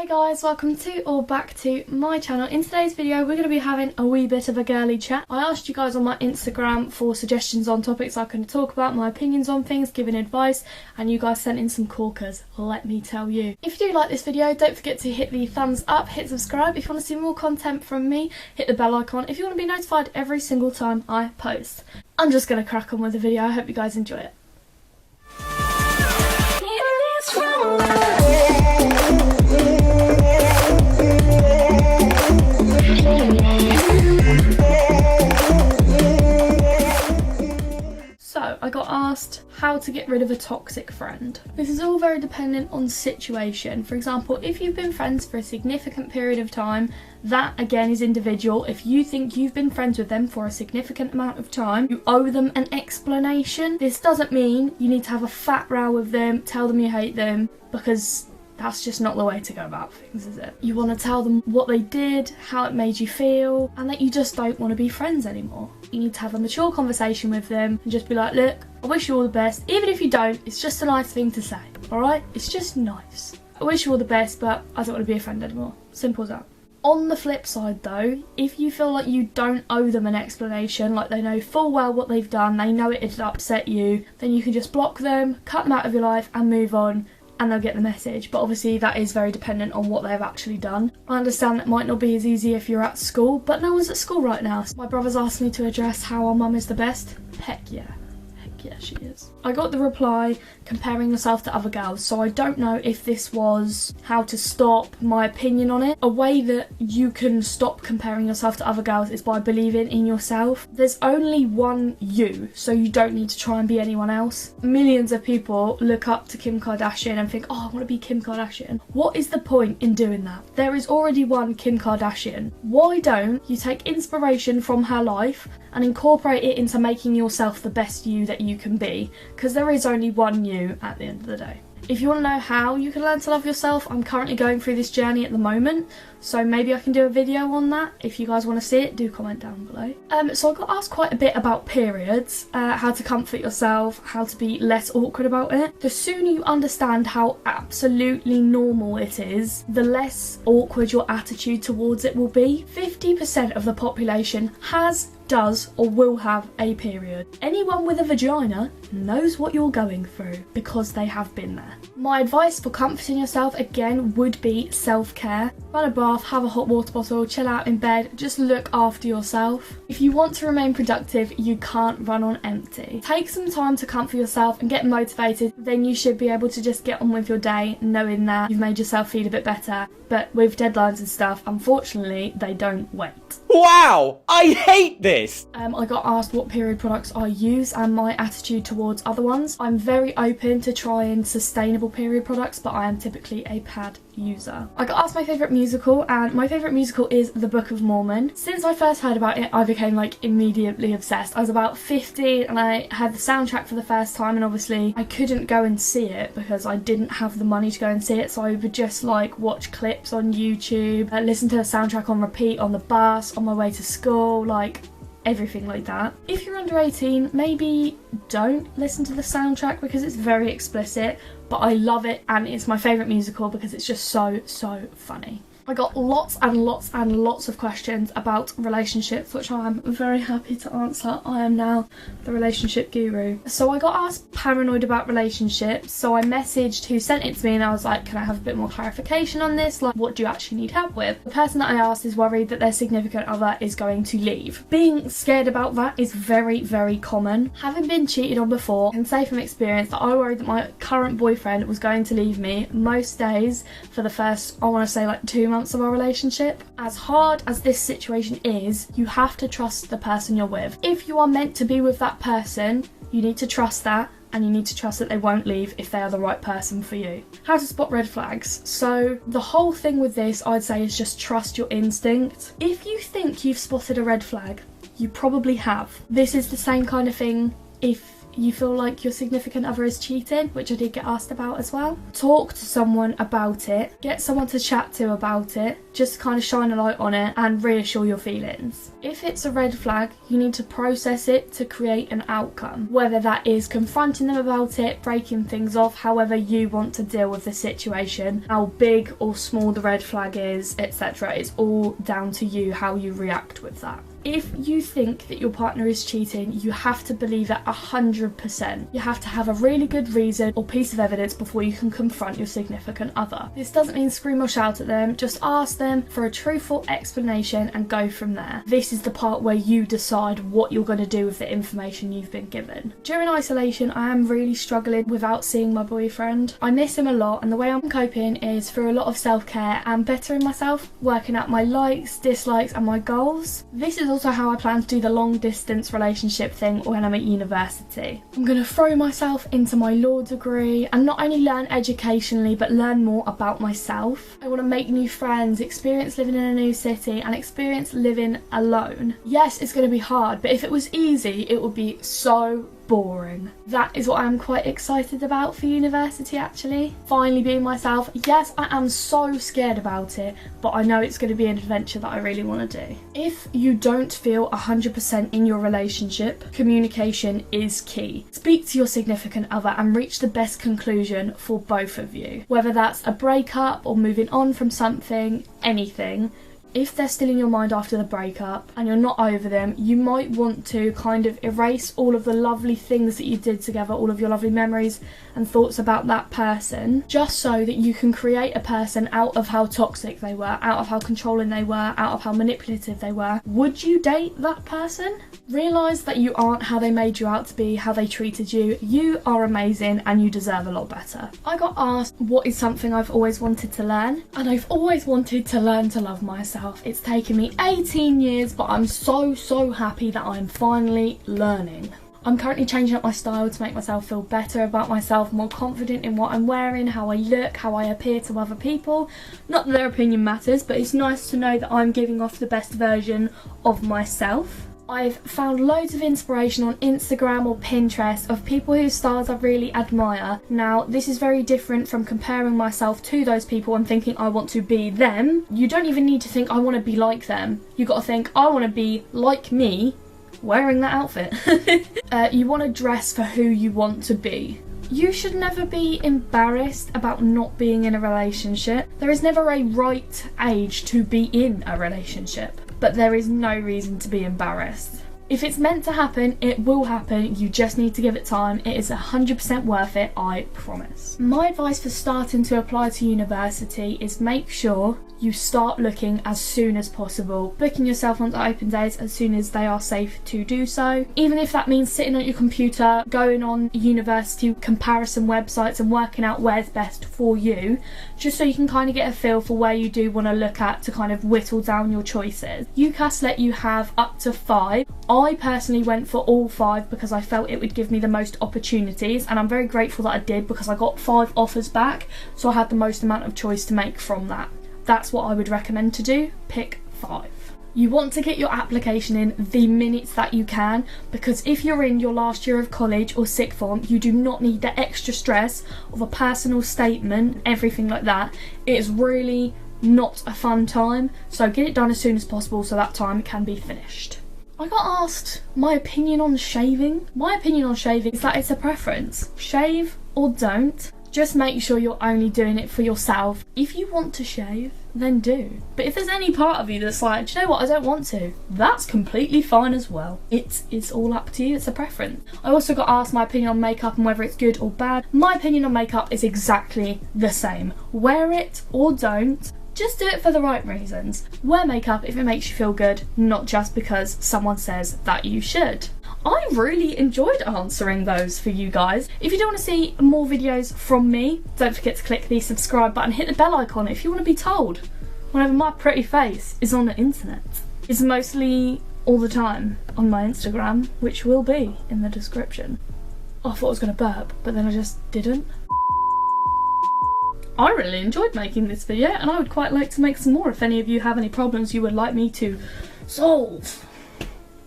Hey guys, welcome to or back to my channel. In today's video we're going to be having a wee bit of a girly chat. I asked you guys on my Instagram for suggestions on topics I can talk about, my opinions on things, giving advice, and you guys sent in some corkers, let me tell you. If you do like this video, don't forget to hit the thumbs up, hit subscribe. If you want to see more content from me, hit the bell icon if you want to be notified every single time I post. I'm just going to crack on with the video. I hope you guys enjoy it. So, I got asked how to get rid of a toxic friend. This is all very dependent on situation. For example, if you've been friends for a significant period of time, that again is individual. If you think you've been friends with them for a significant amount of time, you owe them an explanation. This doesn't mean you need to have a fat row with them, tell them you hate them, because that's just not the way to go about things, is it? You want to tell them what they did, how it made you feel, and that you just don't want to be friends anymore. You need to have a mature conversation with them and just be like, look, I wish you all the best. Even if you don't, it's just a nice thing to say, alright? It's just nice. I wish you all the best, but I don't want to be a friend anymore. Simple as that. On the flip side though, if you feel like you don't owe them an explanation, like they know full well what they've done, they know it'd upset you, then you can just block them, cut them out of your life and move on, and they'll get the message. But obviously that is very dependent on what they've actually done. I understand that might not be as easy if you're at school, but no one's at school right now. So my brother's asked me to address how our mum is the best. Heck yeah. Yeah, she is. I got the reply comparing yourself to other girls, so I don't know if this was how to stop my opinion on it. A way that you can stop comparing yourself to other girls is by believing in yourself. There's only one you, so you don't need to try and be anyone else. Millions of people look up to Kim Kardashian and think, oh, I want to be Kim Kardashian. What is the point in doing that? There is already one Kim Kardashian. Why don't you take inspiration from her life and incorporate it into making yourself the best you that you can be, because there is only one you at the end of the day. If you want to know how you can learn to love yourself, I'm currently going through this journey at the moment, so maybe I can do a video on that. If you guys want to see it, do comment down below. So I got asked quite a bit about periods, how to comfort yourself, how to be less awkward about it. The sooner you understand how absolutely normal it is, the less awkward your attitude towards it will be. 50% of the population does or will have a period. Anyone with a vagina knows what you're going through because they have been there. My advice for comforting yourself again would be self-care. Run a bath, have a hot water bottle, chill out in bed, just look after yourself. If you want to remain productive, you can't run on empty. Take some time to comfort yourself and get motivated, then you should be able to just get on with your day knowing that you've made yourself feel a bit better. But with deadlines and stuff, unfortunately, they don't wait. Wow! I hate this! I got asked what period products I use and my attitude towards other ones. I'm very open to trying sustainable period products, but I am typically a pad user. I got asked my favourite musical, and my favourite musical is The Book of Mormon. Since I first heard about it, I became like immediately obsessed. I was about 15 and I had the soundtrack for the first time, and obviously I couldn't go and see it because I didn't have the money to go and see it, so I would just like watch clips on YouTube, listen to the soundtrack on repeat on the bus, on my way to school, like everything like that. If you're under 18, maybe don't listen to the soundtrack because it's very explicit, but I love it and it's my favourite musical because it's just so funny. I got lots and lots and lots of questions about relationships, which I am very happy to answer. I am now the relationship guru. So I got asked paranoid about relationships, so I messaged who sent it to me and I was like, can I have a bit more clarification on this? Like, what do you actually need help with? The person that I asked is worried that their significant other is going to leave. Being scared about that is very common. Having been cheated on before, I can say from experience that I worried that my current boyfriend was going to leave me most days for the first, I want to say like 2 months of our relationship. As hard as this situation is, you have to trust the person you're with. If you are meant to be with that person, you need to trust that, and you need to trust that they won't leave if they are the right person for you. How to spot red flags. So the whole thing with this, I'd say, is just trust your instinct. If you think you've spotted a red flag, you probably have. This is the same kind of thing if you feel like your significant other is cheating, which I did get asked about as well, talk to someone about it, get someone to chat to about it, just kind of shine a light on it and reassure your feelings. If it's a red flag, you need to process it to create an outcome, whether that is confronting them about it, breaking things off, however you want to deal with the situation, how big or small the red flag is, etc. It's all down to you how you react with that. If you think that your partner is cheating, you have to believe it 100%. You have to have a really good reason or piece of evidence before you can confront your significant other. This doesn't mean scream or shout at them, just ask them for a truthful explanation and go from there. This is the part where you decide what you're going to do with the information you've been given. During isolation, I am really struggling without seeing my boyfriend. I miss him a lot, and the way I'm coping is through a lot of self-care and bettering myself, working out my likes, dislikes and my goals. This is also how I plan to do the long distance relationship thing when I'm at university. I'm going to throw myself into my law degree and not only learn educationally but learn more about myself. I want to make new friends, experience living in a new city and experience living alone. Yes, it's going to be hard, but if it was easy it would be so boring. That is what I'm quite excited about for university actually. Finally being myself. Yes, I am so scared about it, but I know it's going to be an adventure that I really want to do. If you don't feel 100% in your relationship, communication is key. Speak to your significant other and reach the best conclusion for both of you. Whether that's a breakup or moving on from something, anything. If they're still in your mind after the breakup and you're not over them, you might want to kind of erase all of the lovely things that you did together, all of your lovely memories and thoughts about that person, just so that you can create a person out of how toxic they were, out of how controlling they were, out of how manipulative they were. Would you date that person? Realise that you aren't how they made you out to be, how they treated you. You are amazing and you deserve a lot better. I got asked what is something I've always wanted to learn, and I've always wanted to learn to love myself. It's taken me 18 years, but I'm so happy that I'm finally learning. I'm currently changing up my style to make myself feel better about myself, more confident in what I'm wearing, how I look, how I appear to other people. Not that their opinion matters, but it's nice to know that I'm giving off the best version of myself. I've found loads of inspiration on Instagram or Pinterest of people whose styles I really admire. Now, this is very different from comparing myself to those people and thinking I want to be them. You don't even need to think I want to be like them. You got to think I want to be like me wearing that outfit. You want to dress for who you want to be. You should never be embarrassed about not being in a relationship. There is never a right age to be in a relationship, but there is no reason to be embarrassed. If it's meant to happen, it will happen. You just need to give it time. It is 100% worth it, I promise. My advice for starting to apply to university is make sure you start looking as soon as possible, booking yourself onto open days as soon as they are safe to do so. Even if that means sitting on your computer, going on university comparison websites and working out where's best for you, just so you can kind of get a feel for where you do want to look at to kind of whittle down your choices. UCAS let you have up to 5. I personally went for all 5 because I felt it would give me the most opportunities, and I'm very grateful that I did because I got 5 offers back, so I had the most amount of choice to make from that. That's what I would recommend to do. Pick 5. You want to get your application in the minute that you can, because if you're in your last year of college or sixth form, you do not need the extra stress of a personal statement, everything like that. It is really not a fun time, so get it done as soon as possible so that time can be finished. I got asked my opinion on shaving. My opinion on shaving is that it's a preference. Shave or don't. Just make sure you're only doing it for yourself. If you want to shave, then do. But if there's any part of you that's like, do you know what, I don't want to, that's completely fine as well. It's all up to you, it's a preference. I also got asked my opinion on makeup and whether it's good or bad. My opinion on makeup is exactly the same. Wear it or don't. Just do it for the right reasons. Wear makeup if it makes you feel good, not just because someone says that you should. I really enjoyed answering those for you guys. If you do want to see more videos from me, don't forget to click the subscribe button, hit the bell icon if you want to be told whenever my pretty face is on the internet. It's mostly all the time on my Instagram, which will be in the description. I thought I was going to burp, but then I just didn't. I really enjoyed making this video, and I would quite like to make some more if any of you have any problems you would like me to solve.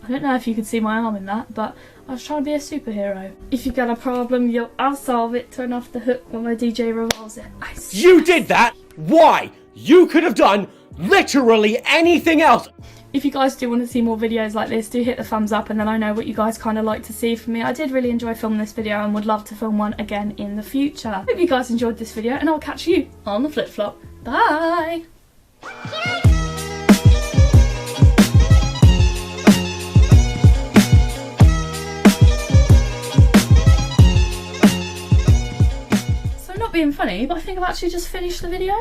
I don't know if you can see my arm in that, but I was trying to be a superhero. If you got a problem, I'll solve it. Turn off the hook while my DJ revolves it. You did that? Why? You could have done literally anything else. If you guys do want to see more videos like this, do hit the thumbs up and then I know what you guys kind of like to see from me. I did really enjoy filming this video and would love to film one again in the future. Hope you guys enjoyed this video and I'll catch you on the flip flop. Bye! So not being funny, but I think I've actually just finished the video.